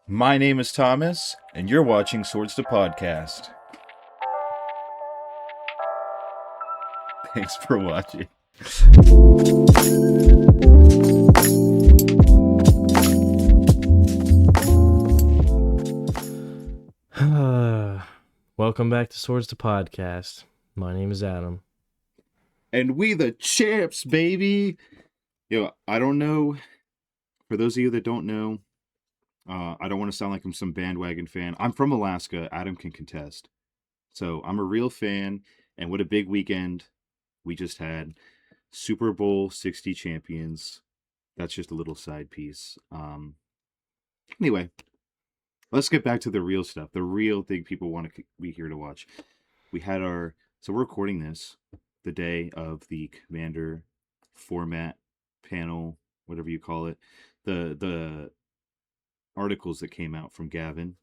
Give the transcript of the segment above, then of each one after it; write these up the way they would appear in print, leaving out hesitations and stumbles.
My name is Thomas, and you're watching Swords to Podcast. Thanks for watching. Welcome back to Swords to Podcast. My name is Adam. And we the champs, baby! Yo, I don't know. For those of you that don't know, I don't want to sound like I'm some bandwagon fan. I'm from Alaska. Adam can contest. So I'm a real fan, and what a big weekend we just had. Super Bowl 60 champions. That's just a little side piece. Anyway, let's get back to the real stuff. The real thing people want to be here to watch. So we're recording this the day of the Commander format panel, whatever you call it. The articles that came out from Gavin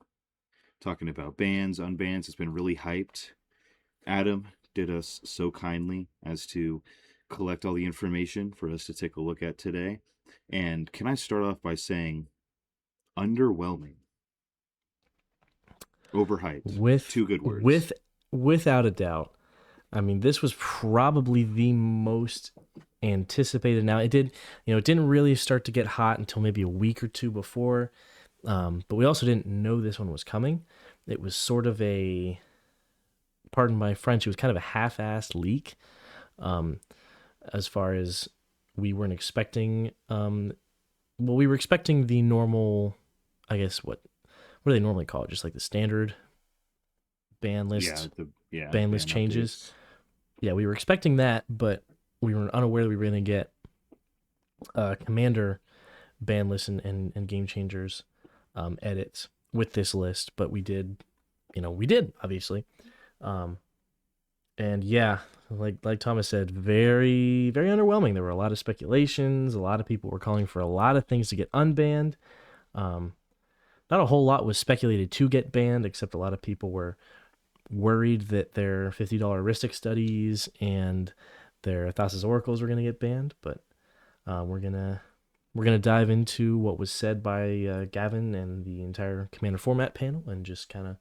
talking about bans, unbans. It's been really hyped. Adam did us so kindly as to collect all the information for us to take a look at today. And can I start off by saying underwhelming? Overhyped. Two good words. Without a doubt. I mean, this was probably the most anticipated. Now, it didn't really start to get hot until maybe a week or two before. But we also didn't know this one was coming. It was sort of pardon my French, it was kind of a half-assed leak. As far as we weren't expecting, we were expecting the normal, I guess, what do they normally call it? Just like the standard ban list, ban list changes. Updates. Yeah, we were expecting that, but we were unaware that we were going to get Commander ban lists and game changers edits with this list. But we did, obviously. And yeah, like Thomas said, very, very underwhelming. There were a lot of speculations. A lot of people were calling for a lot of things to get unbanned. Not a whole lot was speculated to get banned, except a lot of people were worried that their $50 Ristic studies and their Thassa's Oracles were going to get banned. But we're gonna dive into what was said by Gavin and the entire Commander format panel, and just kind of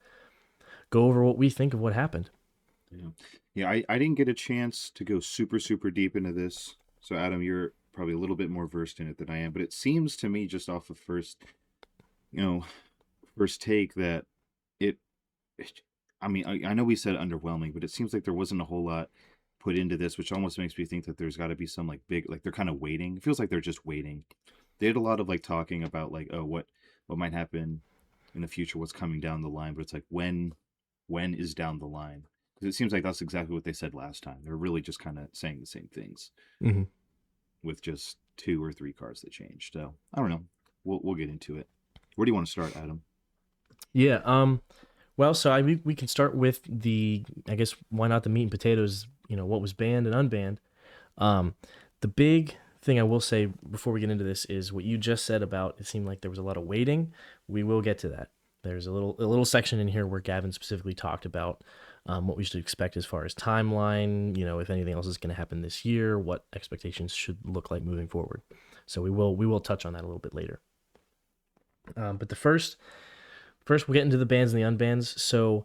go over what we think of what happened. Yeah, I didn't get a chance to go super, super deep into this. So, Adam, you're probably a little bit more versed in it than I am. But it seems to me, just off of first take, that I mean, I know we said underwhelming, but it seems like there wasn't a whole lot put into this, which almost makes me think that there's got to be some big, they're kind of waiting. It feels like they're just waiting. They had a lot of talking about what might happen in the future, what's coming down the line, but it's like when is down the line? Because it seems like that's exactly what they said last time. They're really just kind of saying the same things, with just 2 or 3 cards that changed. So I don't know. We'll get into it. Where do you want to start, Adam? Yeah. Well, so we can start with I guess, why not the meat and potatoes? What was banned and unbanned. The big thing I will say before we get into this is what you just said about it seemed like there was a lot of waiting. We will get to that. There's a little section in here where Gavin specifically talked about what we should expect as far as timeline, if anything else is going to happen this year, what expectations should look like moving forward. So we will touch on that a little bit later. But first we'll get into the bans and the unbans. So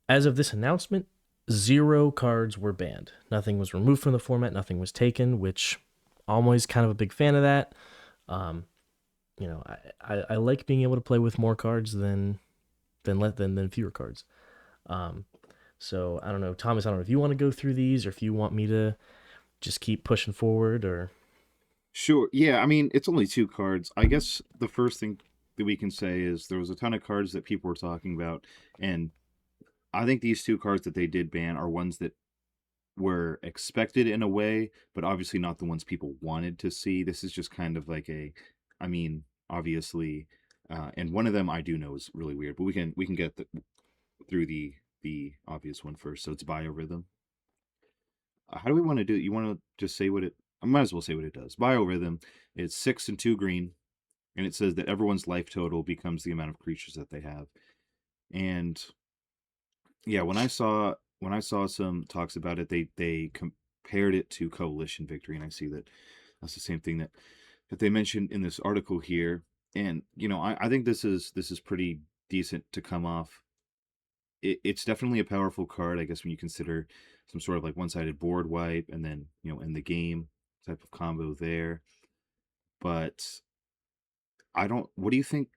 as of this announcement, 0 cards were banned. Nothing was removed from the format. Nothing was taken, which I'm always kind of a big fan of that. I like being able to play with more cards than fewer cards. So I don't know, Thomas, I don't know if you want to go through these or if you want me to just keep pushing forward or. Sure. Yeah. I mean, it's only 2 cards. I guess the first thing that we can say is there was a ton of cards that people were talking about, and I think these 2 cards that they did ban are ones that were expected in a way, but obviously not the ones people wanted to see. This is just kind of obviously, and one of them I do know is really weird, but we can get through the obvious one first. So it's biorhythm. How do we want to do it? You want to just say what it? I might as well say what it does. Biorhythm is 6 and 2 green, and it says that everyone's life total becomes the amount of creatures that they have. And yeah, when I saw some talks about it, they compared it to Coalition Victory, and I see that that's the same thing that they mentioned in this article here. And I think this is pretty decent to come off. It's definitely a powerful card, I guess, when you consider some sort of like one-sided board wipe and then in the game type of combo there. But I don't. What do you think?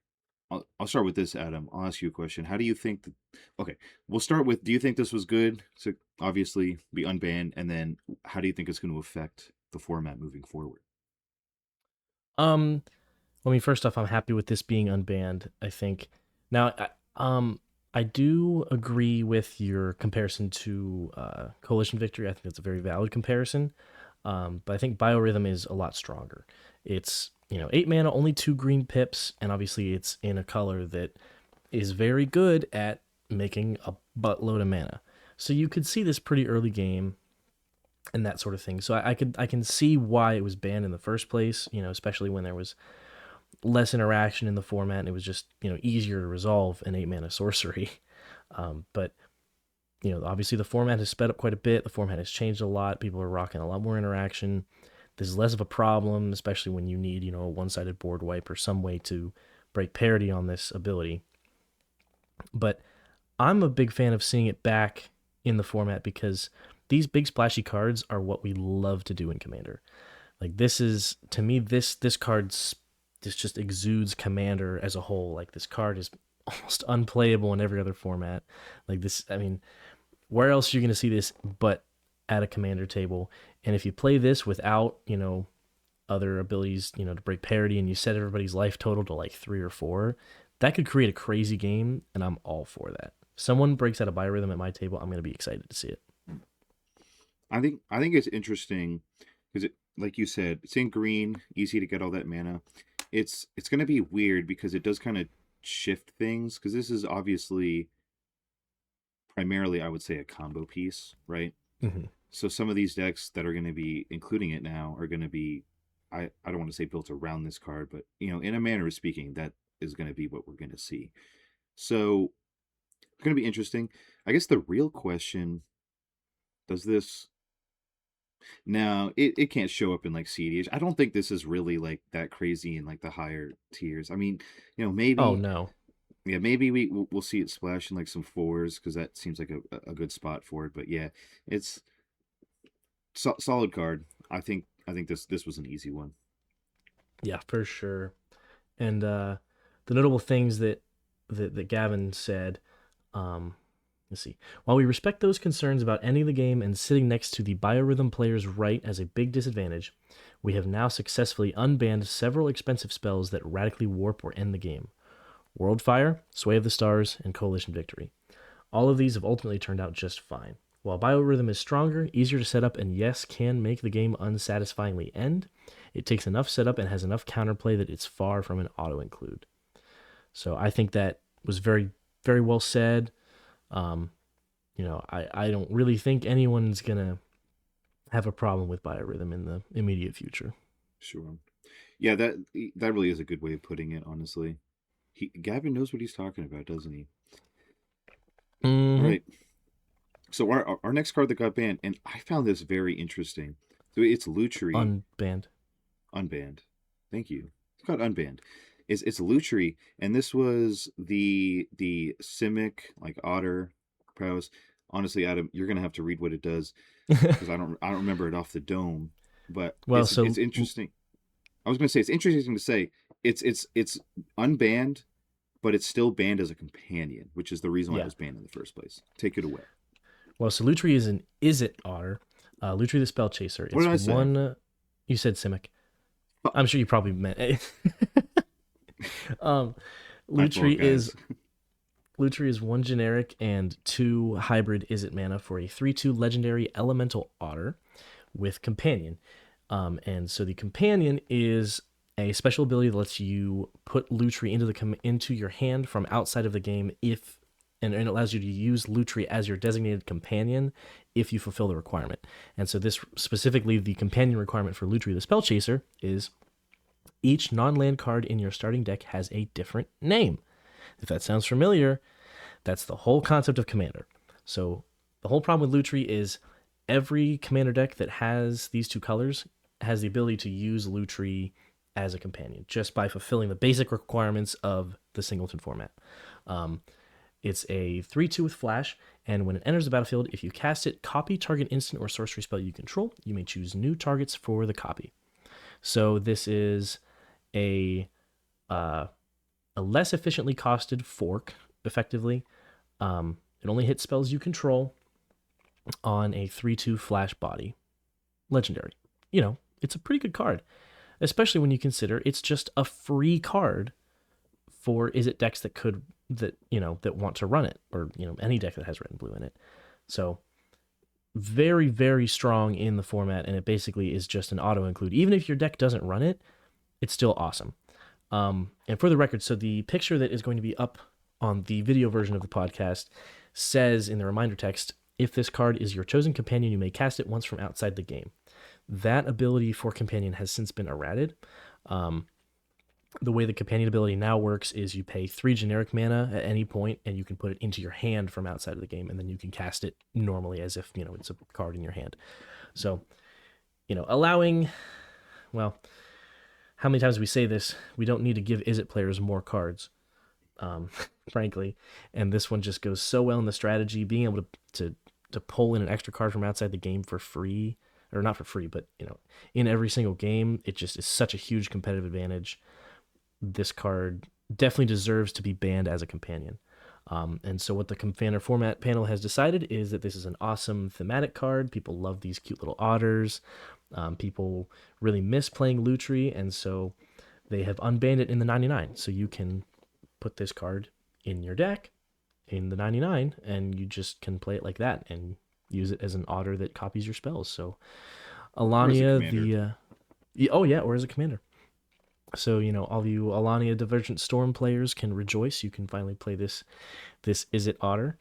I'll start with this, Adam. I'll ask you a question. How do you think that? Okay, we'll start with. Do you think this was good to obviously be unbanned, and then how do you think it's going to affect the format moving forward? Um, I mean, first off, I'm happy with this being unbanned. I think now, I do agree with your comparison to Coalition Victory. I think that's a very valid comparison. But I think Biorhythm is a lot stronger. It's 8 mana, only 2 green pips, and obviously it's in a color that is very good at making a buttload of mana. So you could see this pretty early game and that sort of thing. So I can see why it was banned in the first place. Especially when there was less interaction in the format and it was just easier to resolve an 8 mana sorcery. But obviously the format has sped up quite a bit. The format has changed a lot. People are rocking a lot more interaction. This is less of a problem, especially when you need a one-sided board wipe or some way to break parity on this ability. But I'm a big fan of seeing it back in the format because these big splashy cards are what we love to do in Commander. Like this is to me this card's this just exudes Commander as a whole. Like this card is almost unplayable in every other format. Like this, I mean, where else are you going to see this but at a Commander table? And if you play this without other abilities to break parity and you set everybody's life total to like 3 or 4, that could create a crazy game, and I'm all for that. If someone breaks out a Biorhythm at my table, I'm going to be excited to see it. I think it's interesting because like you said, it's in green, easy to get all that mana. It's going to be weird because it does kind of shift things because this is obviously primarily, I would say, a combo piece, right? Mm-hmm. So some of these decks that are going to be including it now are going to be, I don't want to say built around this card, but in a manner of speaking, that is going to be what we're going to see. So it's going to be interesting. I guess the real question: does this now? It can't show up in like CDH. I don't think this is really like that crazy in like the higher tiers. I mean, Oh maybe no. yeah, maybe we'll see it splash in like some fours because that seems like a good spot for it. But yeah, it's solid card. I think this was an easy one. Yeah, for sure. And the notable things that Gavin said. Um, let's see. While we respect those concerns about ending the game and sitting next to the Biorhythm player's right as a big disadvantage, we have now successfully unbanned several expensive spells that radically warp or end the game. Worldfire, Sway of the Stars, and Coalition Victory. All of these have ultimately turned out just fine. While Biorhythm is stronger, easier to set up, and yes, can make the game unsatisfyingly end, it takes enough setup and has enough counterplay that it's far from an auto include. So I think that was very, very well said. Um, I don't really think anyone's going to have a problem with Biorhythm in the immediate future. Sure. Yeah, that really is a good way of putting it. Honestly, Gavin knows what he's talking about, doesn't he? All Mm-hmm. right. So our next card that got banned, and I found this very interesting. So it's Lutri Unbanned. unbanned. Thank you. It's called unbanned. It's Lutri, and this was the Simic like otter prowess. Honestly, Adam, you're gonna have to read what it does because I don't remember it off the dome. But Well, it's interesting. I was gonna say it's interesting to say it's unbanned, but it's still banned as a companion, which is the reason why it yeah. was banned in the first place. Take it away. Well, so Lutri is an is it otter. Lutri the Spell Chaser. What did It's I say? one. You said Simic. Oh, I'm sure you probably meant. um, my fault, Lutri is guys. Lutri is 1 generic and 2 hybrid is it mana for a 3/2 legendary elemental otter with companion. And so the companion is a special ability that lets you put Lutri into your hand from outside of the game if and it allows you to use Lutri as your designated companion if you fulfill the requirement. And so this specifically the companion requirement for Lutri the Spell Chaser is each non-land card in your starting deck has a different name. If that sounds familiar, that's the whole concept of Commander. So the whole problem with Lutri is every Commander deck that has these two colors has the ability to use Lutri as a companion just by fulfilling the basic requirements of the singleton format. Um, it's a 3/2 with flash, and when it enters the battlefield, if you cast it, copy target instant or sorcery spell you control. You may choose new targets for the copy. So this is a uh, a less efficiently costed fork, effectively. It only hits spells you control on a 3/2 flash body. Legendary. It's a pretty good card, especially when you consider it's just a free card for Izzet decks that want to run it, or any deck that has red and blue in it. So very, very strong in the format, and it basically is just an auto include. Even if your deck doesn't run it, it's still awesome. And for the record, so the picture that is going to be up on the video version of the podcast says in the reminder text, if this card is your chosen companion, you may cast it once from outside the game. That ability for companion has since been errated. The way the companion ability now works is you pay 3 generic mana at any point, and you can put it into your hand from outside of the game, and then you can cast it normally as if it's a card in your hand. So, allowing, well, how many times we say this, we don't need to give Izzet players more cards, frankly. And this one just goes so well in the strategy, being able to pull in an extra card from outside the game for free, or not for free, but in every single game, it just is such a huge competitive advantage. This card definitely deserves to be banned as a companion. And so what the Commander format panel has decided is that this is an awesome thematic card. People love these cute little otters. People really miss playing Lutri, and so they have unbanned it in the 99. So you can put this card in your deck in the 99, and you just can play it like that and use it as an otter that copies your spells. So Alania, or as a commander. So, all you Alania Divergent Storm players can rejoice. You can finally play this Izzet Otter.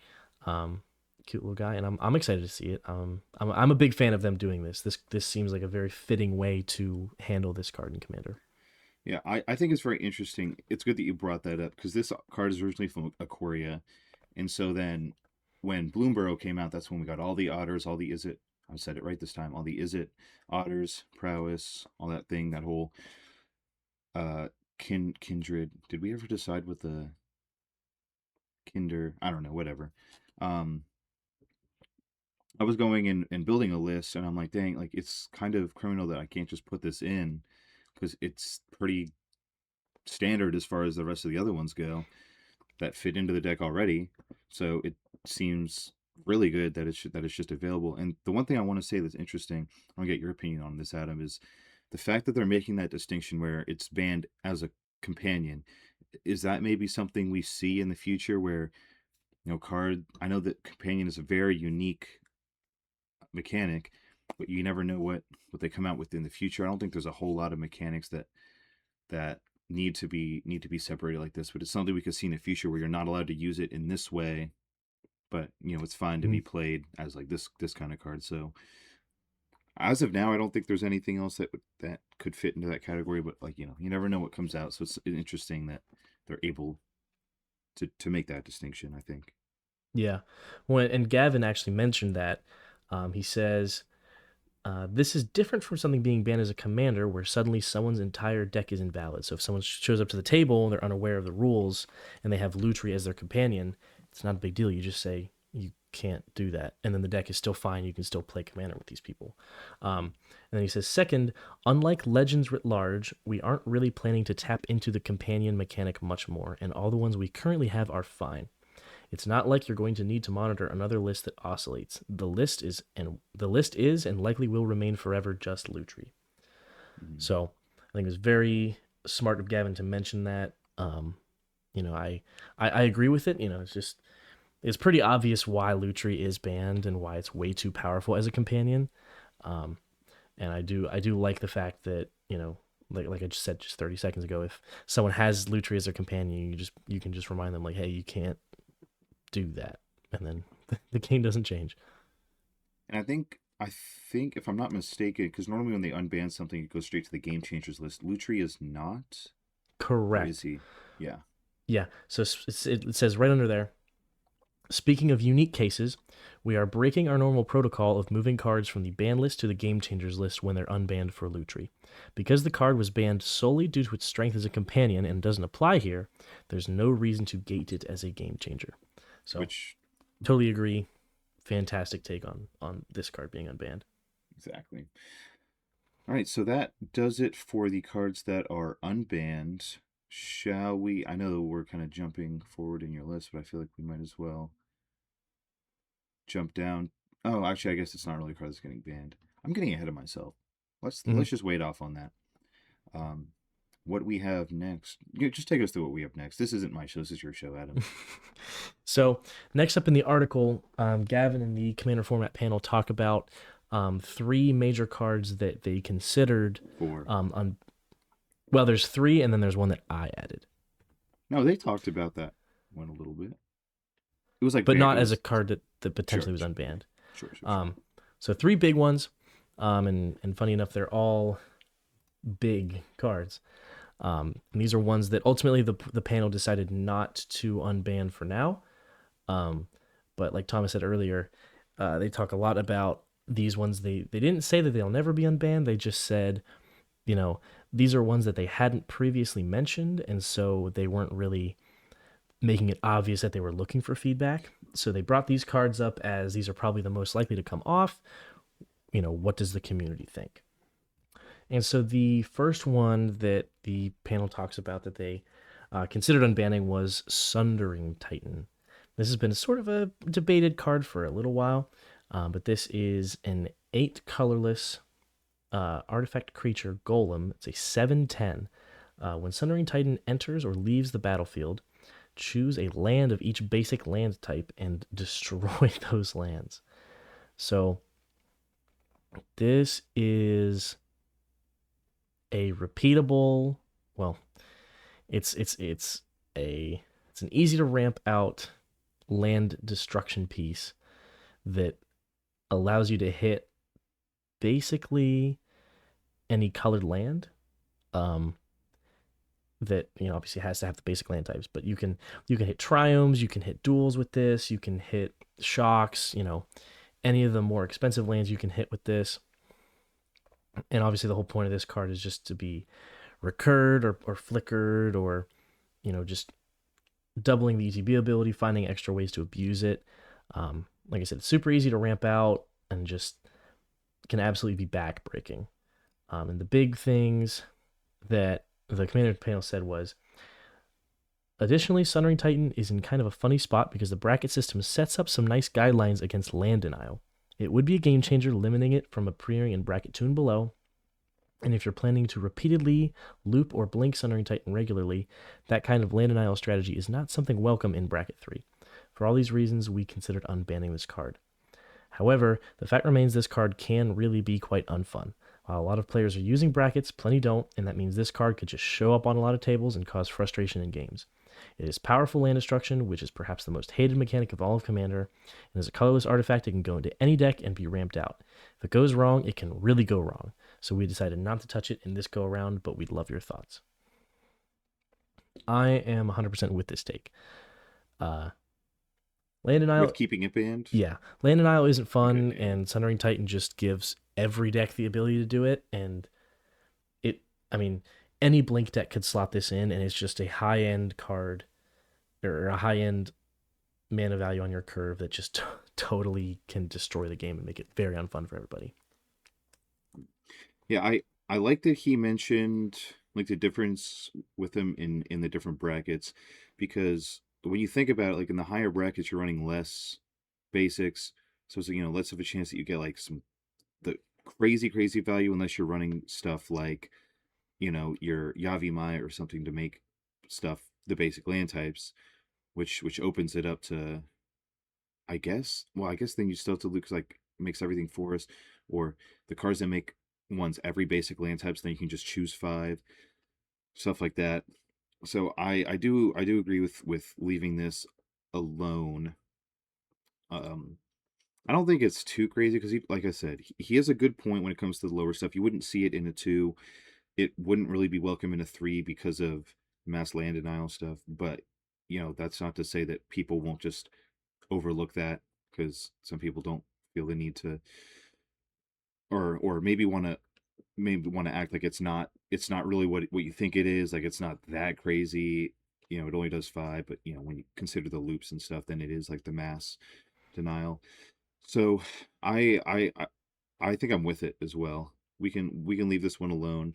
Cute little guy, and I'm excited to see it. I'm a big fan of them doing this. This seems like a very fitting way to handle this card in Commander. Yeah, I think it's very interesting. It's good that you brought that up because this card is originally from Aquaria. And so then when Bloomborough came out, that's when we got all the otters, all the Izzet. I said it right this time. All the Izzet otters, prowess, all that thing, that whole kindred. Did we ever decide what the kinder? I don't know, whatever. Um I was going in and building a list, and I'm like, dang, like it's kind of criminal that I can't just put this in because it's pretty standard as far as the rest of the other ones go that fit into the deck already. So it seems really good that it's just available. And the one thing I want to say that's interesting, I want to get your opinion on this, Adam, is the fact that they're making that distinction where it's banned as a companion. Is that maybe something we see in the future where card? I know that companion is a very unique mechanic, but you never know what they come out with in the future. I don't think there's a whole lot of mechanics that need to be separated like this, but it's something we could see in the future where you're not allowed to use it in this way, but it's fine to be played as like this kind of card. So as of now, I don't think there's anything else that could fit into that category, but like you never know what comes out, so it's interesting that they're able to make that distinction, I think. Yeah. Well, and Gavin actually mentioned that. He says, this is different from something being banned as a commander where suddenly someone's entire deck is invalid. So if someone shows up to the table and they're unaware of the rules and they have Lutri as their companion, it's not a big deal. You just say, you can't do that. And then the deck is still fine. You can still play commander with these people. And then he says, second, unlike Legends writ large, we aren't really planning to tap into the companion mechanic much more, and all the ones we currently have are fine. It's not like you're going to need to monitor another list that oscillates. The list is and likely will remain forever just Lutri. So I think it was very smart of Gavin to mention that. I agree with it. It's pretty obvious why Lutri is banned and why it's way too powerful as a companion. And I do like the fact that like I just said just 30 seconds ago, if someone has Lutri as their companion, you can just remind them like, hey, you can't do that, and then the game doesn't change. And I think if I'm not mistaken, because normally when they unban something, it goes straight to the game changers list. Lutri is not, or is Correct. he? Yeah. Yeah. So it says right under there, Speaking of unique cases, we are breaking our normal protocol of moving cards from the ban list to the game changers list when they're unbanned for Lutri. Because the card was banned solely due to its strength as a companion and doesn't apply here, there's no reason to gate it as a game changer. So, Which totally agree. Fantastic take on this card being unbanned. exactly. All right, so that does it for the cards that are unbanned. Shall we? I know we're kind of jumping forward in your list, but I feel like we might as well jump down. Oh, actually, I guess it's not really a card that's getting banned. I'm getting ahead of myself. Mhm. Let's just wait off on that. Um, what we have next? Just take us through what we have next. This isn't my show. This is your show, Adam. So, next up in the article, Gavin and the Commander Format panel talk about three major cards that they considered For on. Well, there's three, and then there's one that I added, no, they talked about that one a little bit. It was like but very. not It as a was card that sure, potentially was unbanned. sure. So three big ones, and funny enough, they're all big cards. And these are ones that ultimately the panel decided not to unban for now. Um, but like Thomas said earlier, they talk a lot about these ones. They didn't say that they'll never be unbanned. They just said, you know, these are ones that they hadn't previously mentioned, and so they weren't really making it obvious that they were looking for feedback. So they brought these cards up as these are probably the most likely to come off. What does the community think? And so the first one that the panel talks about that they considered unbanning was Sundering Titan. This has been sort of a debated card for a little while, but this is an 8 colorless artifact creature golem. It's a 7/10. When Sundering Titan enters or leaves the battlefield, choose a land of each basic land type and destroy those lands. So this is a repeatable, well, it's an easy to ramp out land destruction piece that allows you to hit basically any colored land. Um, that obviously has to have the basic land types, but you can hit triomes, you can hit duels with this, you can hit shocks, any of the more expensive lands you can hit with this. And obviously the whole point of this card is just to be recurred or flickered or just doubling the ETB ability, finding extra ways to abuse it. Like I said, it's super easy to ramp out and just can absolutely be backbreaking. And the big things that the commander panel said was, additionally, Sundering Titan is in kind of a funny spot because the bracket system sets up some nice guidelines against land denial. It would be a game changer limiting it from appearing in bracket 2 and below. And if you're planning to repeatedly loop or blink Sundering Titan regularly, that kind of land denial strategy is not something welcome in bracket 3. For all these reasons, we considered unbanning this card. However, the fact remains this card can really be quite unfun. While a lot of players are using brackets, plenty don't, and that means this card could just show up on a lot of tables and cause frustration in games. It is powerful land destruction, which is perhaps the most hated mechanic of all of Commander, and as a colorless artifact, it can go into any deck and be ramped out. If it goes wrong, it can really go wrong, so we decided not to touch it in this go around, but we'd love your thoughts. I am 100% with this take. Uh, land denial, With keeping it banned. yeah, land denial isn't fun, Okay. and Sundering Titan just gives every deck the ability to do it, and it, I mean, any blink deck could slot this in, and it's just a high end card or a high end mana value on your curve that just totally can destroy the game and make it very unfun for everybody. Yeah, I like that he mentioned like the difference with them in the different brackets, because when you think about it, like in the higher brackets, you're running less basics, so it's less of a chance that you get like some the crazy value unless you're running stuff like your Yavi Maya or something to make stuff the basic land types, which opens it up to, I guess. Well, I guess then you still have to lose like makes everything forest, or the cards that make ones every basic land types. Then you can just choose five, stuff like that. So I do agree with leaving this alone. Um, I don't think it's too crazy because like I said, he has a good point when it comes to the lower stuff. You wouldn't see it in a two. It wouldn't really be welcome in a three because of mass land denial stuff. But that's not to say that people won't just overlook that because some people don't feel the need to, or maybe want to act like it's not really what you think it is. Like it's not that crazy. It only does five, but when you consider the loops and stuff, then it is like the mass denial. So I I I I think I'm with it as well. We can leave this one alone.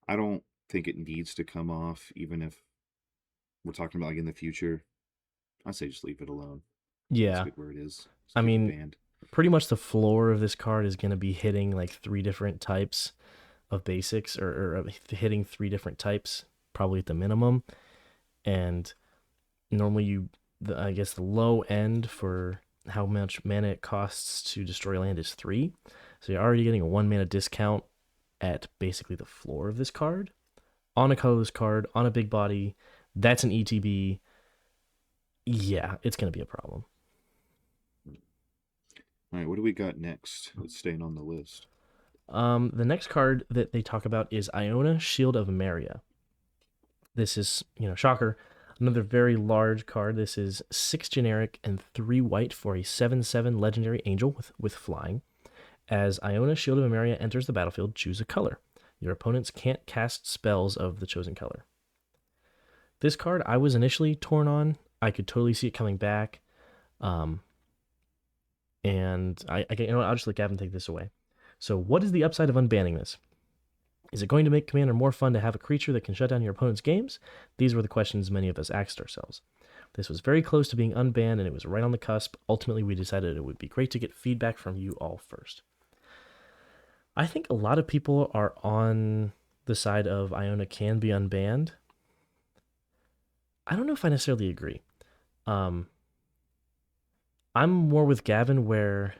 I don't think it needs to come off, even if we're talking about like in the future. I say just leave it alone. It's Yeah. good where it is. Just I keep it mean, banned. pretty much the floor of this card is going to be hitting like three different types of basics, or hitting three different types, probably at the minimum. And normally, I guess the low end for how much mana it costs to destroy land is three. So you're already getting a one mana discount at basically the floor of this card. On a colorless card, on a big body, that's an ETB. Yeah, it's going to be a problem. All right, what do we got next? That's staying on the list. The next card that they talk about is Iona, Shield of Maria. This is, shocker, another very large card. This is 6 generic and 3 white for a 7/7 legendary angel with flying. As Iona, Shield of Maria enters the battlefield, choose a color. Your opponents can't cast spells of the chosen color. This card I was initially torn on. I could totally see it coming back. Um, and I'll just let Gavin take this away. So, what is the upside of unbanning this? Is it going to make Commander more fun to have a creature that can shut down your opponent's games? These were the questions many of us asked ourselves. This was very close to being unbanned, and it was right on the cusp. Ultimately, we decided it would be great to get feedback from you all first. I think a lot of people are on the side of Iona can be unbanned. I don't know if I necessarily agree. Um, I'm more with Gavin, where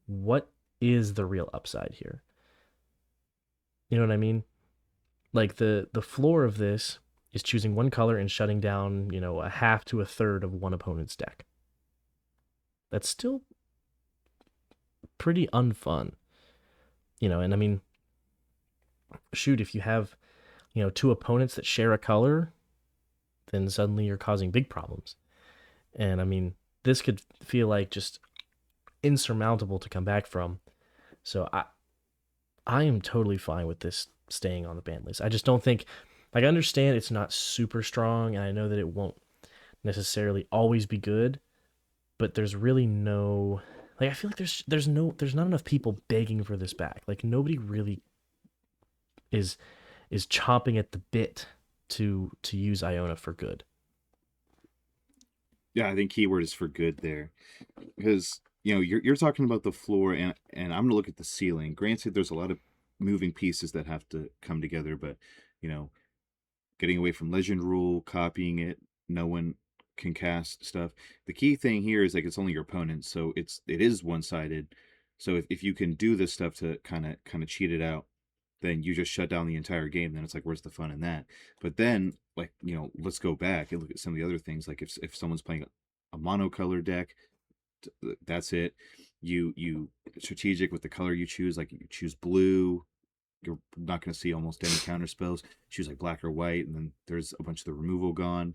what is the real upside here? You know what I mean? Like the floor of this is choosing one color and shutting down, a half to a third of one opponent's deck. That's still pretty unfun. And I mean, shoot, if you have, two opponents that share a color, then suddenly you're causing big problems. And I mean, this could feel like just insurmountable to come back from. So I am totally fine with this staying on the ban list. I just don't think, like, I understand it's not super strong, and I know that it won't necessarily always be good, but there's really no, like, I feel like there's not enough people begging for this back. Like, nobody really is chomping at the bit to use Iona for good. Yeah, I think keyword is for good there, because you're talking about the floor, and I'm gonna look at the ceiling. Granted, there's a lot of moving pieces that have to come together, but you know, getting away from legend rule, copying it, no one can cast stuff. The key thing here is like it's only your opponent, so it is one sided. So if you can do this stuff to kind of cheat it out, then you just shut down the entire game. Then it's like, where's the fun in that? But then, like, let's go back and look at some of the other things. Like if someone's playing a monocolor deck, that's it. You strategic with the color you choose. Like you choose blue, you're not going to see almost any counter spells. Choose like black or white, and then there's a bunch of the removal gone.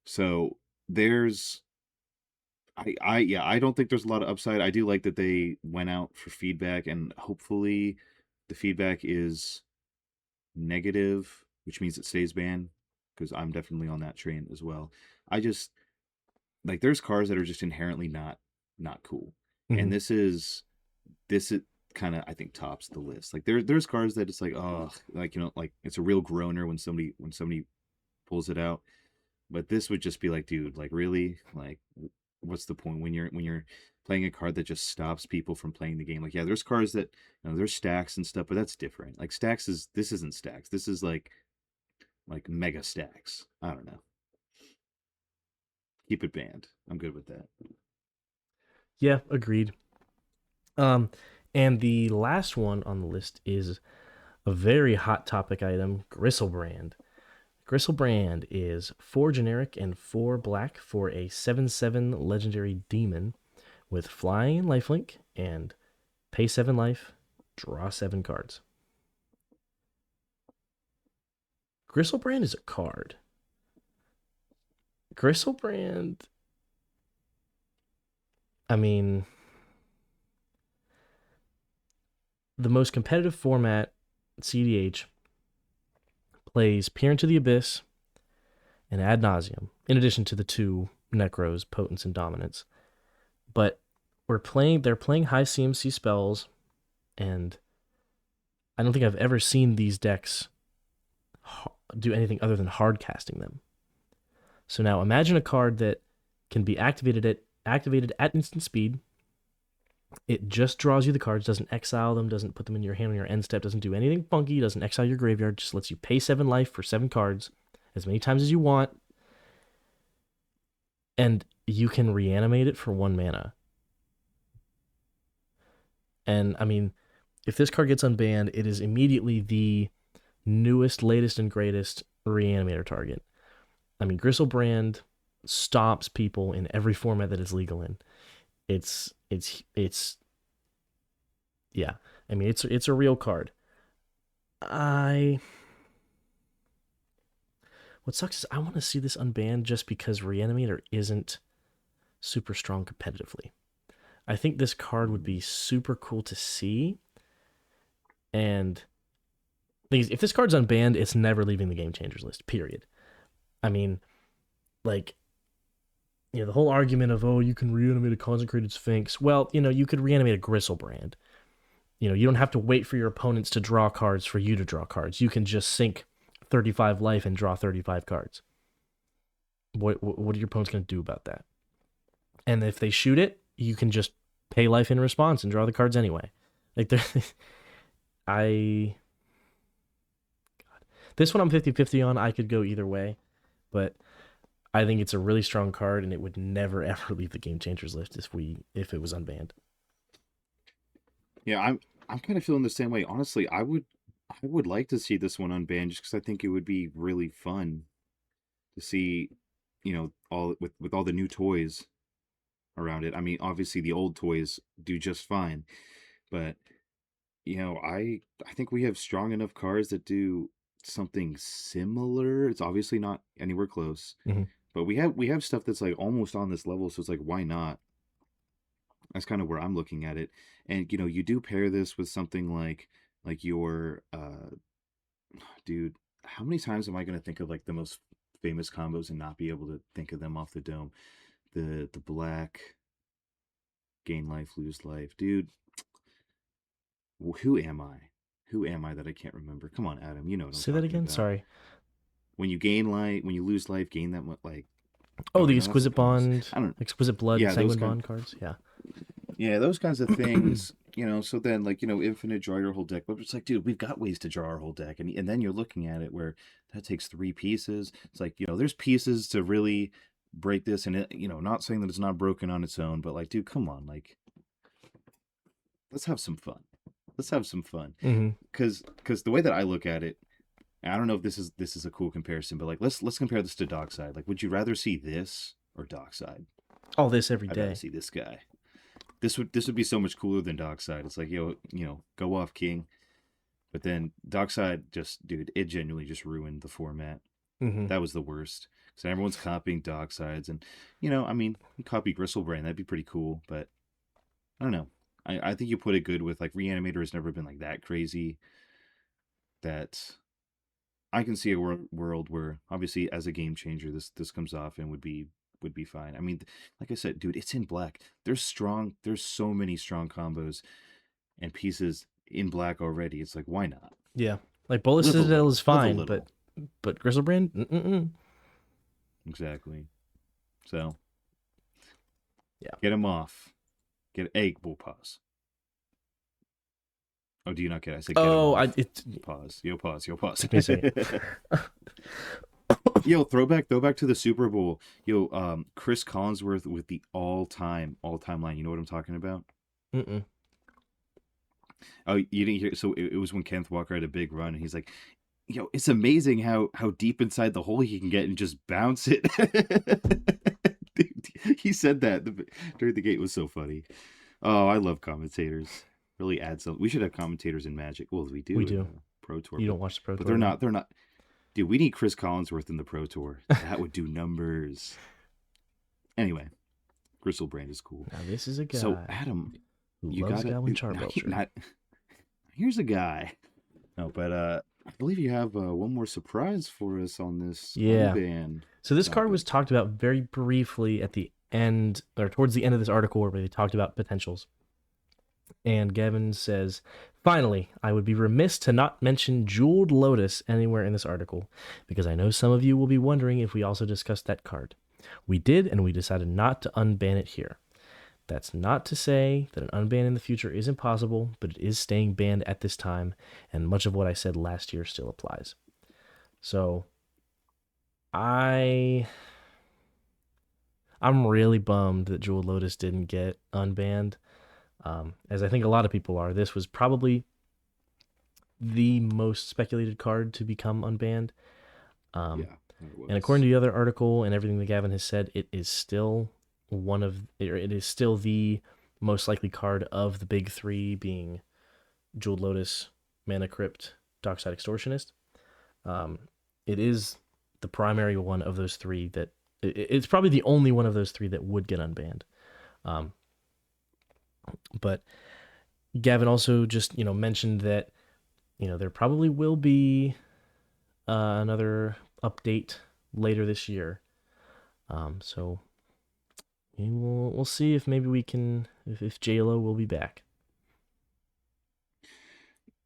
So there's yeah, I don't think there's a lot of upside. I do like that they went out for feedback, and hopefully the feedback is negative, which means it stays banned, because I'm definitely on that train as well. I just like there's cars that are just inherently not cool. And Mm-hmm. this is kind of, I think, tops the list. Like there's cars that it's like, oh, like like it's a real groaner when somebody pulls it out. But this would just be like, dude, like really, like what's the point when you're playing a card that just stops people from playing the game? Like, yeah, there's cards that there's stacks and stuff, but that's different. Like stacks is this isn't stacks. This is like mega stacks. I don't know. Keep it banned. I'm good with that. Yeah, agreed. Um, and the last one on the list is a very hot topic item, Gristlebrand. Gristlebrand is 4 generic and 4 black for a 7/7 legendary demon with flying and lifelink, and pay 7 life, draw 7 cards. Gristlebrand is a card. Gristlebrand I mean, the most competitive format, CDH, plays Peer into the Abyss and Ad Nauseum, in addition to the two Necros, Potence and Dominance. But they're playing high CMC spells, and I don't think I've ever seen these decks do anything other than hard casting them. So now imagine a card that can be activated at instant speed. It just draws you the cards, doesn't exile them, doesn't put them in your hand on your end step, doesn't do anything funky, doesn't exile your graveyard, just lets you pay 7 life for 7 cards as many times as you want, and you can reanimate it for 1 mana. And I mean, if this card gets unbanned, it is immediately the newest, latest, and greatest reanimator target. I mean, Gristlebrand stops people in every format that it's legal in. It's yeah. I mean, it's a real card. What sucks is I want to see this unbanned just because Reanimator isn't super strong competitively. I think this card would be super cool to see. And if this card's unbanned, it's never leaving the Game Changers list, period. I mean, like, the whole argument of, oh, you can reanimate a Consecrated Sphinx. Well, you could reanimate a Gristlebrand. You don't have to wait for your opponents to draw cards for you to draw cards. You can just sink 35 life and draw 35 cards. What are your opponents going to do about that? And if they shoot it, you can just pay life in response and draw the cards anyway. Like, this one I'm 50-50 on. I could go either way, but I think it's a really strong card, and it would never ever leave the Game Changers list if it was unbanned. Yeah, I'm kind of feeling the same way. Honestly, I would like to see this one unbanned just because I think it would be really fun to see, all with all the new toys around it. I mean, obviously the old toys do just fine, but I think we have strong enough cards that do something similar. It's obviously not anywhere close, Mm-hmm. but we have stuff that's like almost on this level, so it's like, why not? That's kind of where I'm looking at it. And you do pair this with something like your dude, how many times am I going to think of like the most famous combos and not be able to think of them off the dome? The black gain life, lose life. Dude, who am I? Who am I that I can't remember? Come on, Adam, you know what I'm Say that talking again. about. Sorry. When you gain life, when you lose life, gain that much, like, Oh, oh the no, that's Exquisite something else. Bond, I don't. Exquisite Blood, Yeah, those Sanguine kind. Bond cards. Yeah. Yeah, those kinds of things. So then like infinite draw your whole deck, but it's like, dude, we've got ways to draw our whole deck, and then you're looking at it where that takes 3 pieces. It's like there's pieces to really break this, and not saying that it's not broken on its own, but like, dude, come on, like, let's have some fun. Let's have some fun. Mm-hmm. Because the way that I look at it, I don't know if this is a cool comparison, but like let's compare this to Dockside. Like, would you rather see this or Dockside? All this every I'd rather day. see this guy. This would be so much cooler than Dockside. It's like, go off, King. But then Dockside just, dude, it genuinely just ruined the format. Mm-hmm. That was the worst. So everyone's copying Docksides, and I mean, you copy Gristlebrand, that'd be pretty cool. But I don't know. I think you put it good with like Reanimator has never been like that crazy. That I can see a world where obviously as a game changer, this comes off and would be fine. I mean, like I said, dude, it's in black. There's so many strong combos and pieces in black already. It's like, why not? Yeah. Like Bullet Live a Citadel little. is Live a fine, little. but Gristlebrand? Mm-mm. Exactly. So, Yeah. get him off. We'll pause. Oh, do you not get it? I said get him off. Pause. Yo, pause. Took me a second. Yo, throwback to the Super Bowl. Yo, Chris Collinsworth with the all-time line. You know what I'm talking about? Mm-mm. Oh, you didn't hear? So it was when Kenneth Walker had a big run, and he's like, it's amazing how deep inside the hole he can get and just bounce it. Dude, he said that during the game. It was so funny. Oh, I love commentators. Really adds some. We should have commentators in Magic. Well, we do. We do. Pro Tour. You don't watch the Pro Tour. But they're not. Dude, we need Chris Collinsworth in the Pro Tour. That would do numbers. Anyway, Griselbrand is cool. Now this is a So guy Adam, who you loves gotta Goblin now. Charbelcher. Not here's a guy. No, but I believe you have one more surprise for us on this Yeah. unbanned So this card was topic. talked about very briefly at the end, or towards the end of this article, where they talked about potentials. And Gavin says, "Finally, I would be remiss to not mention Jeweled Lotus anywhere in this article, because I know some of you will be wondering if we also discussed that card. We did, and we decided not to unban it here. That's not to say that an unban in the future isn't possible, but it is staying banned at this time, and much of what I said last year still applies." So I I'm really bummed that Jewel Lotus didn't get unbanned. As I think a lot of people are. This was probably the most speculated card to become unbanned. Um, Yeah, it and according was. to the other article and everything that Gavin has said, it is still it is still the most likely card of the big three, being Jeweled Lotus, Mana Crypt, Dockside Extortionist. Um, it is the primary one of those three that it's probably the only one of those three that would get unbanned. Um, but Gavin also just mentioned that there probably will be another update later this year. So we'll see if maybe we can if JLo will be back.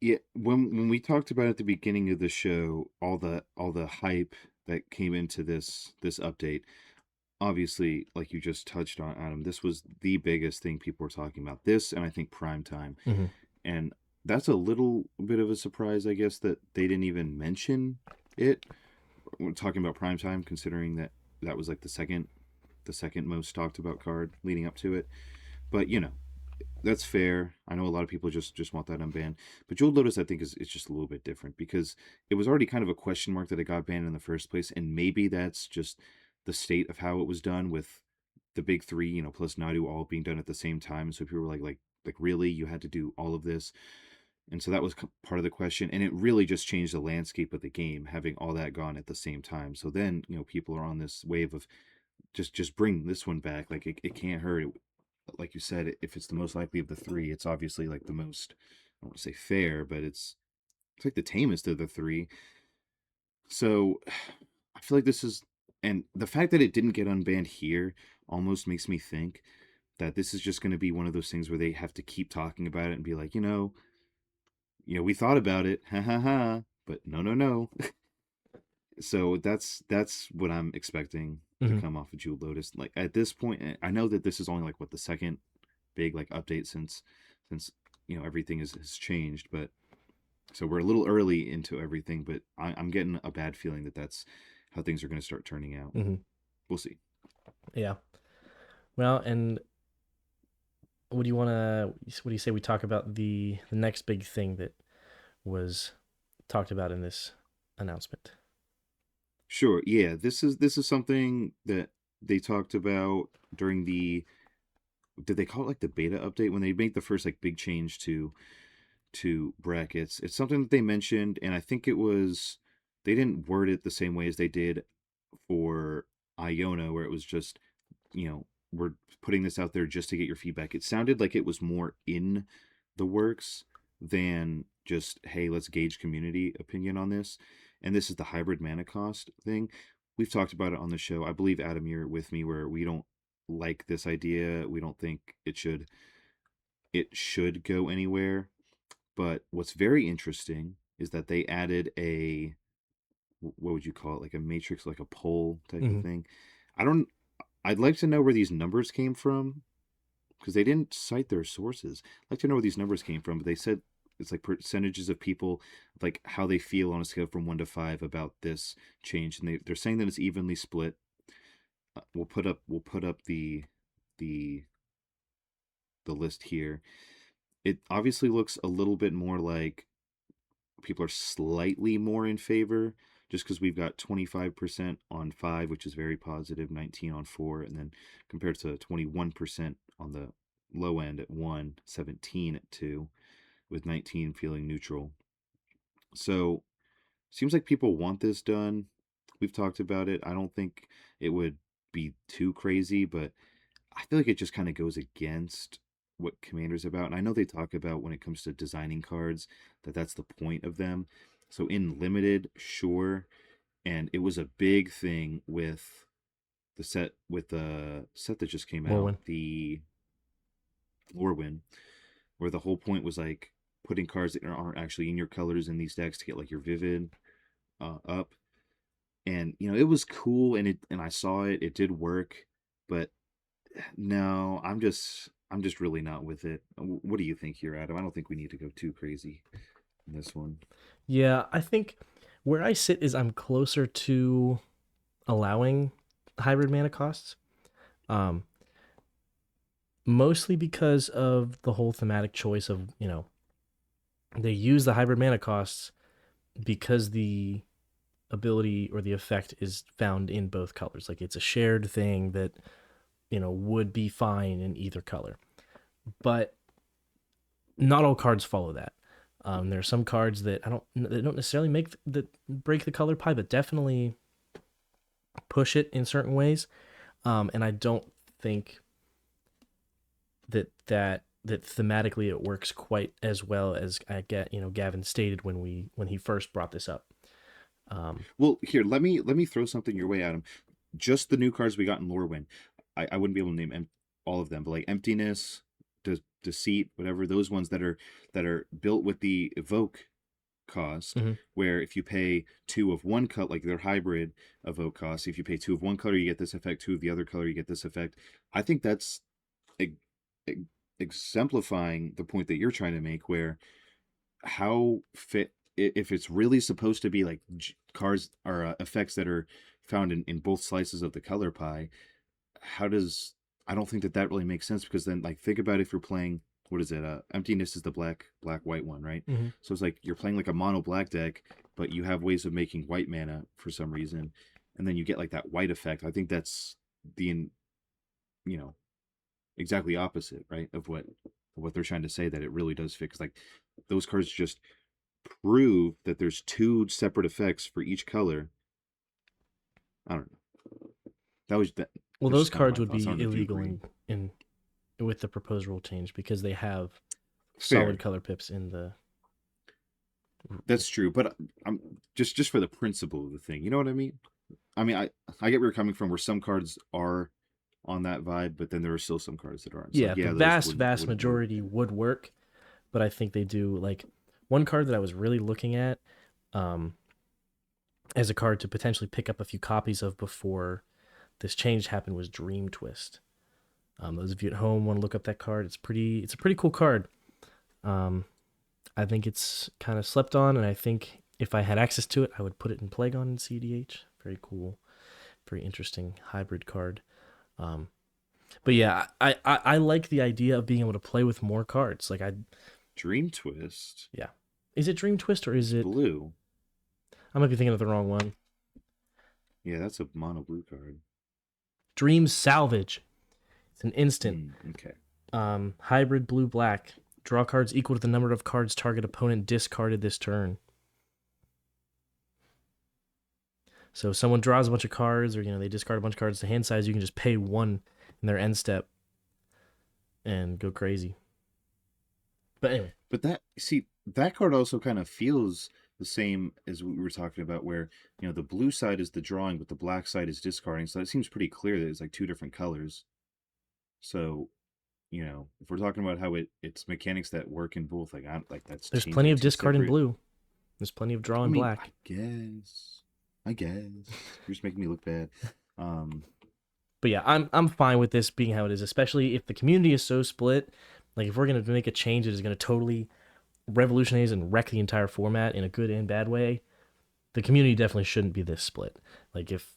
Yeah, when we talked about at the beginning of the show, all the hype that came into this update, obviously, like you just touched on, Adam, this was the biggest thing people were talking about. This, and I think prime time, Mm-hmm. and that's a little bit of a surprise, I guess, that they didn't even mention it. We're talking about prime time, considering that that was like the second most talked about card leading up to it. But that's fair. I know a lot of people just want that unbanned, but Jewel Lotus I think is just a little bit different because it was already kind of a question mark that it got banned in the first place, and maybe that's just the state of how it was done with the big three, plus Nadu all being done at the same time. So people were like really you had to do all of this, and so that was part of the question, and it really just changed the landscape of the game having all that gone at the same time. So then people are on this wave of just bring this one back. Like it can't hurt. Like you said, if it's the most likely of the three, it's obviously like the most, I don't want to say fair, but it's like the tamest of the three. So I feel like this is, and the fact that it didn't get unbanned here almost makes me think that this is just going to be one of those things where they have to keep talking about it and be like, we thought about it, ha ha ha, but no, no, no. So that's what I'm expecting to Mm-hmm. come off of Jewel Lotus. Like at this point, I know that this is only like what the second big like update since everything has changed, but so we're a little early into everything, but I'm getting a bad feeling that that's how things are going to start turning out. Mm-hmm. We'll see. Yeah. Well, and what do you say we talk about the next big thing that was talked about in this announcement? Sure. Yeah, this is something that they talked about during the, did they call it like the beta update when they made the first like big change to brackets. It's something that they mentioned, and I think it was, they didn't word it the same way as they did for Iona, where it was just, we're putting this out there just to get your feedback. It sounded like it was more in the works than just, hey, let's gauge community opinion on this. And this is the hybrid mana cost thing. We've talked about it on the show. I believe, Adam, you're with me where we don't like this idea. We don't think it should go anywhere. But what's very interesting is that they added a, what would you call it, like a matrix, like a poll type of Mm-hmm. thing. I don't. I'd like to know where these numbers came from because they didn't cite their sources. I'd like to know where these numbers came from, but they said it's like percentages of people, like how they feel on a scale from 1 to 5 about this change, and they're saying that it's evenly split. We'll put up the the list here. It obviously looks a little bit more like people are slightly more in favor just because we've got 25% on 5, which is very positive, 19 on 4, and then compared to 21% on the low end at 1, 17 at 2, with 19 feeling neutral. So seems like people want this done. We've talked about it. I don't think it would be too crazy, but I feel like it just kind of goes against what Commander's about. And I know they talk about when it comes to designing cards that that's the point of them. So in limited, sure, and it was a big thing with the set that just came out, Lorwyn. the Lorwyn, where the whole point was like putting cards that aren't actually in your colors in these decks to get like your vivid up. And it was cool, and I saw it. It did work, but no, I'm just really not with it. What do you think here, Adam? I don't think we need to go too crazy in this one. Yeah, I think where I sit is I'm closer to allowing hybrid mana costs. Um, Mostly because of the whole thematic choice of, they use the hybrid mana costs because the ability or the effect is found in both colors. Like it's a shared thing that, would be fine in either color. But not all cards follow that. There are some cards that they don't necessarily break the color pie, but definitely push it in certain ways. And I don't think that thematically it works quite as well as Gavin stated when he first brought this up. Well, here, let me throw something your way, Adam. Just the new cards we got in Lorwyn. I wouldn't be able to name all of them, but like Emptiness, Deceit, whatever, those ones that are built with the evoke cost, Mm-hmm. where if you pay two of one color, like they're hybrid evoke cost, if you pay two of one color, you get this effect, two of the other color, you get this effect. I think that's e- e- exemplifying the point that you're trying to make, where how fit if it's really supposed to be like cards or effects that are found in both slices of the color pie. How does I don't think that really makes sense, because then like think about if you're playing, what is it, Emptiness is the black white one, right? Mm-hmm. So it's like you're playing like a mono black deck, but you have ways of making white mana for some reason, and then you get like that white effect. I think that's the you know exactly opposite, right, of what they're trying to say, that it really does fix. Like those cards just prove that there's two separate effects for each color. I don't know. That Well, that's those just kind of my cards would thoughts. I don't be know if you illegal agree. in with the proposed rule change because they have solid Fair, color pips in the. that's true, but I'm just for the principle of the thing. You know what I mean? I get where you're coming from, where some cards are on that vibe, but then there are still some cards that aren't. It's Yeah, like, the yeah, those vast wouldn't work. majority would work, but I think they do. Like one card that I was really looking at, um, as a card to potentially pick up a few copies of before this change happened was Dream Twist. Those of you at home want to look up that card. It's a pretty cool card. Um, I think it's kind of slept on, and I think if I had access to it, I would put it in Plagon and CDH. Very cool, very interesting hybrid card. Um, but yeah, I like the idea of being able to play with more cards. Like Dream Twist, yeah, is it Dream Twist or is it? blue. I might be thinking of the wrong one. Yeah, that's a mono blue card. Dream Salvage. It's an instant. Okay. Hybrid blue black. Draw cards equal to the number of cards target opponent discarded this turn. So if someone draws a bunch of cards, or they discard a bunch of cards to hand size, you can just pay one in their end step and go crazy. But anyway, But that card also kind of feels the same as we were talking about, where the blue side is the drawing, but the black side is discarding. So it seems pretty clear that it's like two different colors. So if we're talking about how it's mechanics that work in both, like that's there's plenty changing of two discard in separate. blue. There's plenty of draw I in mean, black. I guess you're just making me look bad. Um, But yeah, I'm fine with this being how it is, especially if the community is so split. Like if we're gonna make a change that is gonna totally revolutionize and wreck the entire format in a good and bad way, the community definitely shouldn't be this split. Like if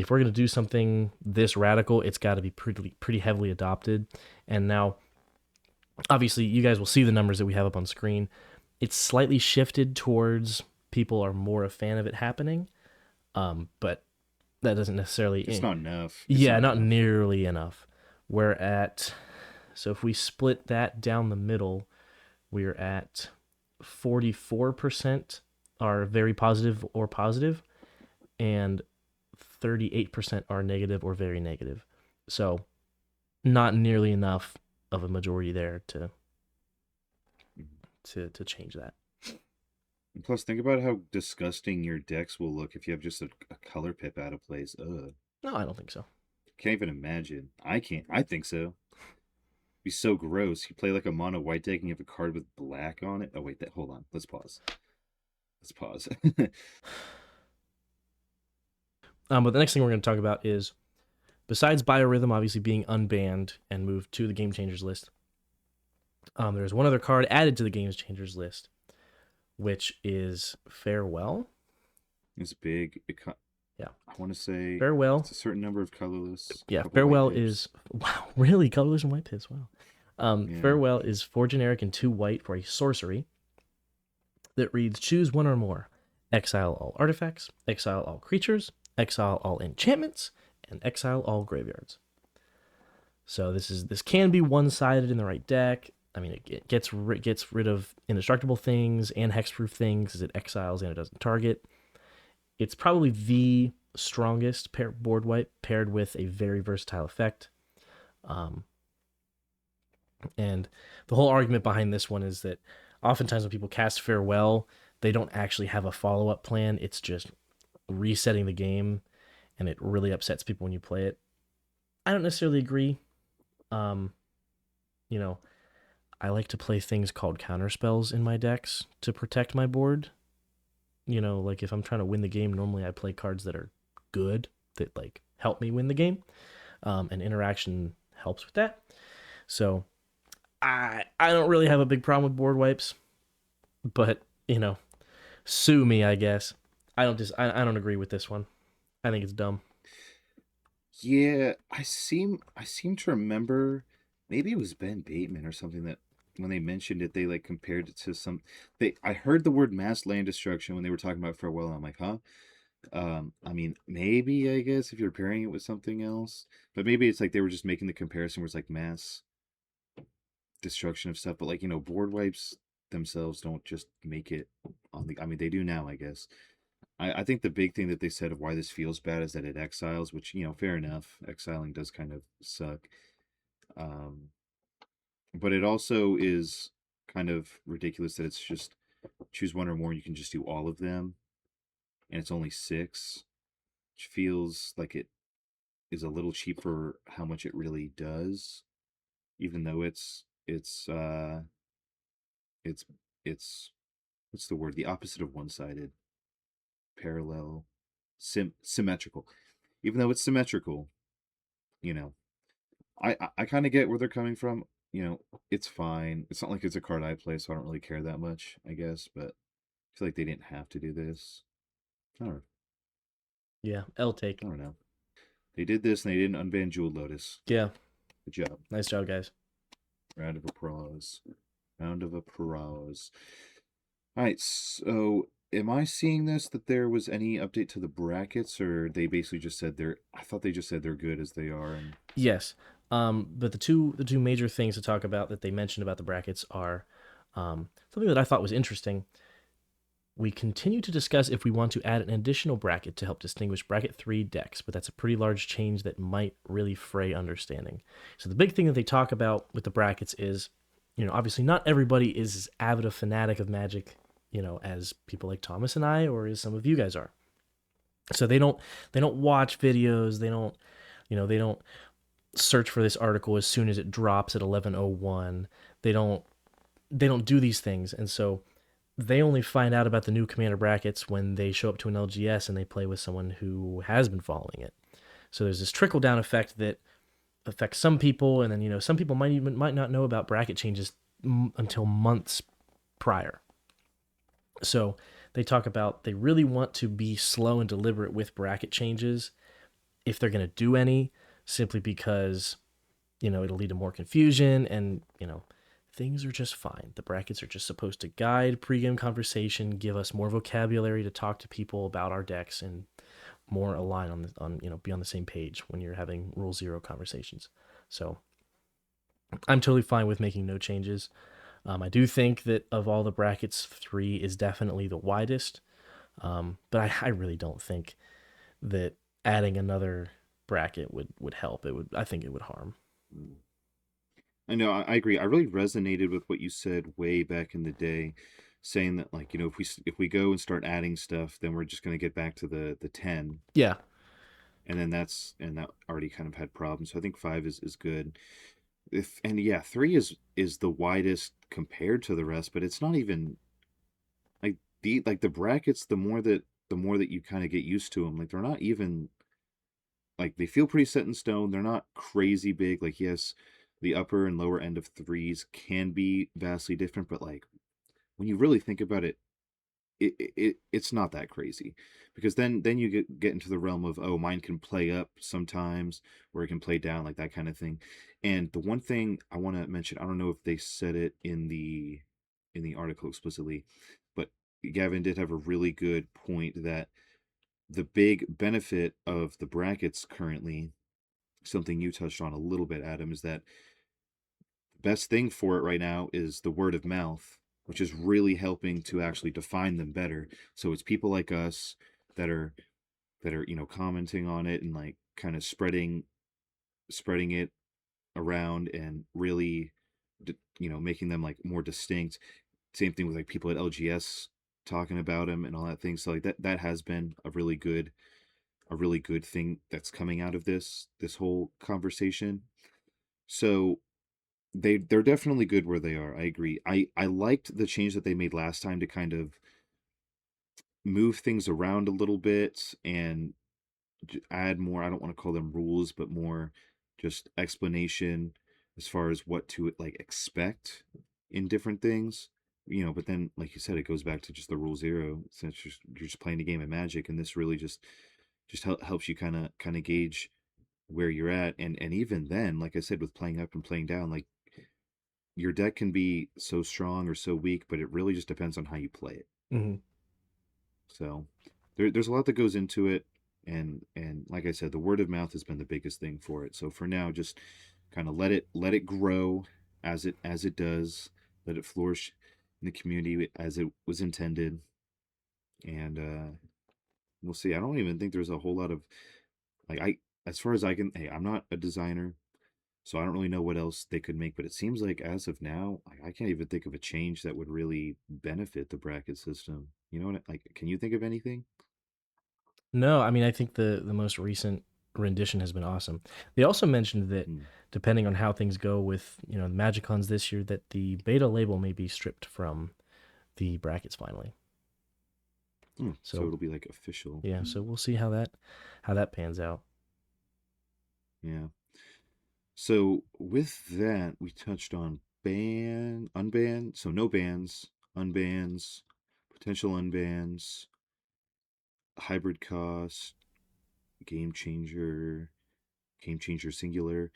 we're gonna do something this radical, it's got to be pretty heavily adopted. And now, obviously, you guys will see the numbers that we have up on screen. It's slightly shifted towards people are more a fan of it happening, but that doesn't necessarily. it's not enough. It's Yeah, not not enough. nearly enough. We're at. So if we split that down the middle, we're at 44% are very positive or positive, and 38% are negative or very negative. So not nearly enough of a majority there Mhm. to change that. And plus, think about how disgusting your decks will look if you have just a color pip out of place. Ugh. No, I don't think so. Can't even imagine. I can't. I think so. Be so gross. You play like a mono white deck and you have a card with black on it. Oh wait, hold on. Let's pause. Let's pause. But the next thing we're going to talk about is, besides Biorhythm obviously being unbanned and moved to the Game Changers list, there's one other card added to the Game Changers list, which is Farewell. It's big. Yeah, I want to say Farewell. it's a certain number of colorless. Yeah, Couple white Farewell pips. is, wow, really colorless and white pips. Wow. Yeah. Farewell is 4 generic and 2 white for a sorcery that reads: choose one or more. Exile all artifacts, exile all creatures, exile all enchantments, and exile all graveyards. So this can be one-sided in the right deck. I mean, it gets rid of indestructible things and hexproof things as it exiles and it doesn't target. It's probably the strongest board wipe paired with a very versatile effect. Um, and the whole argument behind this one is that oftentimes when people cast Farewell, they don't actually have a follow-up plan. It's just resetting the game, and it really upsets people when you play it. I don't necessarily agree. Um, you know, I like to play things called counterspells in my decks to protect my board. Like if I'm trying to win the game, normally I play cards that are good, that like help me win the game. And interaction helps with that. So I don't really have a big problem with board wipes, but sue me, I guess. I don't agree with this one. I think it's dumb. Yeah, I seem to remember maybe it was Ben Bateman or something that when they mentioned it, they like compared it to some they I heard the word mass land destruction when they were talking about Farewell, and I'm like, huh? I mean, maybe I guess if you're pairing it with something else, but maybe it's like they were just making the comparison where it's like mass destruction of stuff, but like, board wipes themselves don't just make it on the I mean, they do now, I guess. I think the big thing that they said of why this feels bad is that it exiles, which, fair enough. Exiling does kind of suck. Um, but it also is kind of ridiculous that it's just choose one or more. You can just do all of them, and it's only 6, which feels like it is a little cheap for how much it really does, even though it's it's what's the word? The opposite of one-sided, parallel, symmetrical. Even though it's symmetrical, you know, I kind of get where they're coming from. It's fine. It's not like it's a card I play, so I don't really care that much, I guess. But I feel like they didn't have to do this. I don't, Yeah, L take. I don't know. They did this and they didn't unban Jewel Lotus. Yeah, Good job. nice job, guys. Round of applause. Round of applause. All right. So, am I seeing this that there was any update to the brackets, or they basically just said they're? I thought they just said they're good as they are, and Yes. But the two major things to talk about that they mentioned about the brackets are something that I thought was interesting. We continue to discuss if we want to add an additional bracket to help distinguish bracket 3 decks, but that's a pretty large change that might really fray understanding. So the big thing that they talk about with the brackets is, obviously not everybody is as avid a fanatic of Magic, as people like Thomas and I, or as some of you guys are. So they don't watch videos, they don't search for this article as soon as it drops at 11:01. They don't do these things, and so they only find out about the new commander brackets when they show up to an LGS and they play with someone who has been following it. So there's this trickle down effect that affects some people, and then some people might not know about bracket changes until months prior. So they talk about they really want to be slow and deliberate with bracket changes if they're going to do any, simply because it'll lead to more confusion, and things are just fine. The brackets are just supposed to guide pregame conversation, give us more vocabulary to talk to people about our decks, and more align be on the same page when you're having rule 0 conversations. So I'm totally fine with making no changes. I do think that of all the brackets, 3 is definitely the widest, but I really don't think that adding another bracket would help. I think it would harm. I know, I agree. I really resonated with what you said way back in the day, saying that like, if we go and start adding stuff, then we're just going to get back to the 10, Yeah. and then that already kind of had problems. So I think 5 is good. If and yeah, 3 is the widest compared to the rest, but it's not even like the brackets. The more that you kind of get used to them, like they're not even like they feel pretty set in stone. They're not crazy big. Like yes, the upper and lower end of threes can be vastly different, but like when you really think about it, it's not that crazy, because then you get into the realm of, oh, mine can play up sometimes, or it can play down, like that kind of thing. And the one thing I want to mention, I don't know if they said it in the article explicitly, but Gavin did have a really good point that the big benefit of the brackets currently, something you touched on a little bit, Adam, is that the best thing for it right now is the word of mouth, which is really helping to actually define them better. So it's people like us that are commenting on it and like kind of spreading it around and really making them like more distinct. Same thing with like people at LGS talking about them and all that thing. So like that has been a really good thing that's coming out of this whole conversation. So they're definitely good where they are. I agree. I liked the change that they made last time to kind of move things around a little bit and add more. I don't want to call them rules, but more just explanation as far as what to like expect in different things. But then, like you said, it goes back to just the rule zero. Since you're just playing a game of Magic, and this really just helps you kind of gauge where you're at. And even then, like I said, with playing up and playing down, like your deck can be so strong or so weak, but it really just depends on how you play it. Hmm. So there's a lot that goes into it, and like I said, the word of mouth has been the biggest thing for it. So for now, just kind of let it grow as it does, let it flourish in the community as it was intended, and we'll see. I don't even think there's a whole lot of like I as far as I can. Hey, I'm not a designer, so I don't really know what else they could make, but it seems like as of now, I can't even think of a change that would really benefit the bracket system. You know what? Like, can you think of anything? No, I mean, I think the most recent rendition has been awesome. They also mentioned that Hmm. depending on how things go with the Magicons this year, that the beta label may be stripped from the brackets finally. So So it'll be like official. yeah, so we'll see how that pans out. Yeah. So with that, we touched on unban, so no bans, unbans, potential unbans, hybrid cost, game changer, game changer singular,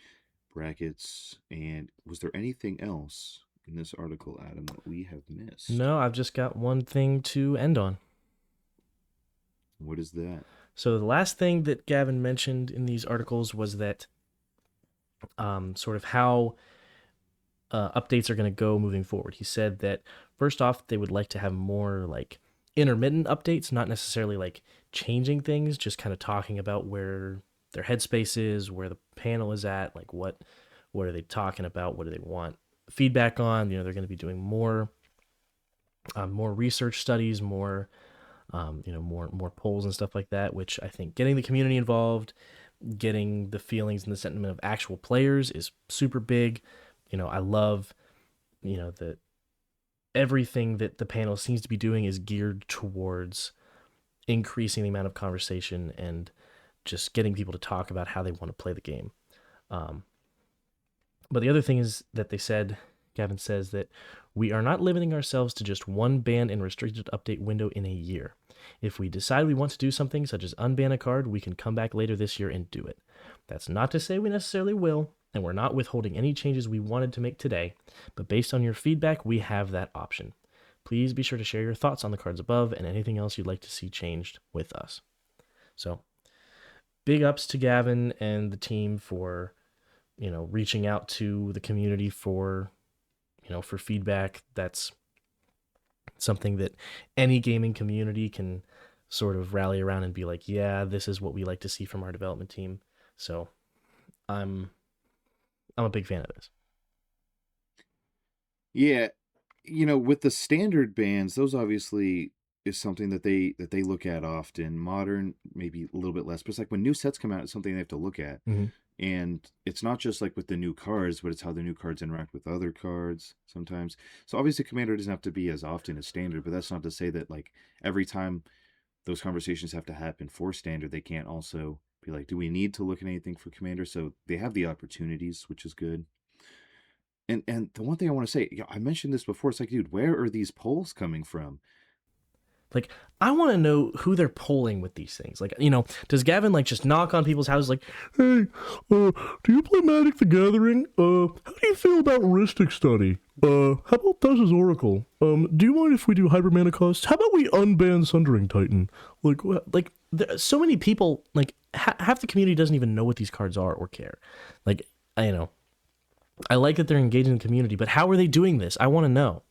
brackets, and was there anything else in this article, Adam, that we have missed? No, I've just got one thing to end on. What is that? So the last thing that Gavin mentioned in these articles was that sort of how updates are going to go moving forward. He said that first off, they would like to have more like intermittent updates, not necessarily like changing things, just kind of talking about where their headspace is, where the panel is at, like what are they talking about, what do they want feedback on. They're going to be doing more research studies, more polls and stuff like that. Which I think getting the community involved, getting the feelings and the sentiment of actual players is super big. I love that everything that the panel seems to be doing is geared towards increasing the amount of conversation and just getting people to talk about how they want to play the game. Um, but the other thing is that Gavin says that we are not limiting ourselves to just one ban and restricted update window in a year. If we decide we want to do something such as unban a card, we can come back later this year and do it. That's not to say we necessarily will, and we're not withholding any changes we wanted to make today, but based on your feedback, we have that option. Please be sure to share your thoughts on the cards above and anything else you'd like to see changed with us. So, big ups to Gavin and the team for, reaching out to the community for feedback. That's something that any gaming community can sort of rally around and be like, yeah, this is what we like to see from our development team. So, I'm I'm a big fan of this. Yeah, with the standard bands, those obviously is something that they look at often. Modern, maybe a little bit less, but it's like when new sets come out, it's something they have to look at. Hmm. And it's not just like with the new cards, but it's how the new cards interact with other cards sometimes. So obviously, Commander doesn't have to be as often as standard, but that's not to say that like every time those conversations have to happen for standard, they can't also be like, do we need to look at anything for Commander? So they have the opportunities, which is good. And the one thing I want to say, I mentioned this before. It's like, dude, where are these polls coming from? Like, I want to know who they're polling with these things. Like, you know, does Gavin like just knock on people's houses like, "Hey, do you play Magic the Gathering? How do you feel about Rhystic Study? How about Thassa's Oracle? Do you mind if we do Hybrid Mana Cost? How about we unban Sundering Titan? Like, so many people, like, half the community doesn't even know what these cards are or care. Like, I like that they're engaging the community, but how are they doing this? I want to know.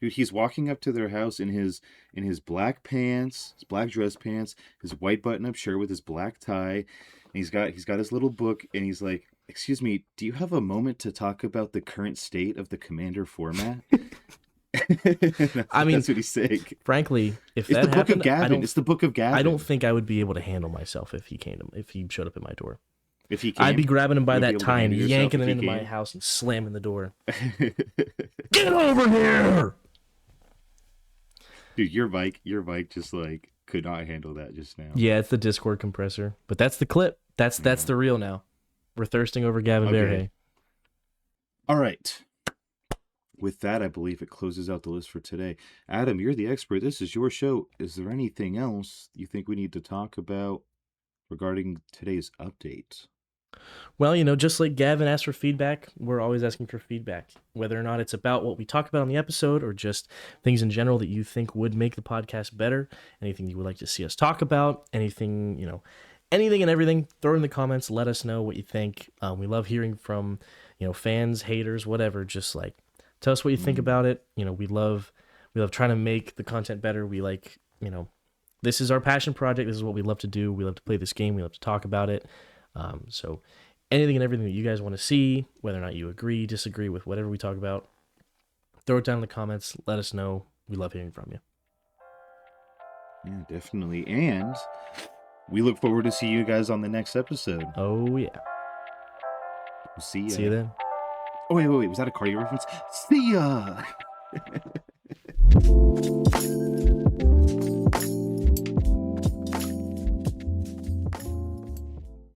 Dude, he's walking up to their house in his black pants, his black dress pants, his white button-up shirt with his black tie. And he's got his little book, and he's like, "Excuse me, do you have a moment to talk about the current state of the Commander format?" I mean, That's what he's saying. frankly, if It's that the book happened, of Gavin. It's the book of Gavin. I don't think I would be able to handle myself if he showed up at my door. If he came, I'd be grabbing him by you'll be that able to tie and handle yourself yanking if him he into my came. house and slamming the door. Get over here! Dude, your mic just like could not handle that just now. Yeah, it's the Discord compressor, but that's the clip. That's the reel now. We're thirsting over Gavin Okay. Verhey. All right. With that, I believe it closes out the list for today. Adam, you're the expert. This is your show. Is there anything else you think we need to talk about regarding today's update? Well, you know, just like Gavin asked for feedback, we're always asking for feedback. Whether or not it's about what we talk about on the episode or just things in general that you think would make the podcast better, anything you would like to see us talk about, anything, you know, anything and everything, throw it in the comments. Let us know what you think. We love hearing from, you know, fans, haters, whatever. Just like tell us what you think about it. You know, we love trying to make the content better. We like, you know, this is our passion project. This is what we love to do. We love to play this game. We love to talk about it. So anything and everything that you guys want to see, whether or not you agree, disagree with whatever we talk about, throw it down in the comments. Let us know. We love hearing from you. Yeah, definitely. And we look forward to see you guys on the next episode. Oh, yeah. We'll see ya. See you then. Oh, wait. Was that a cardio reference? See ya!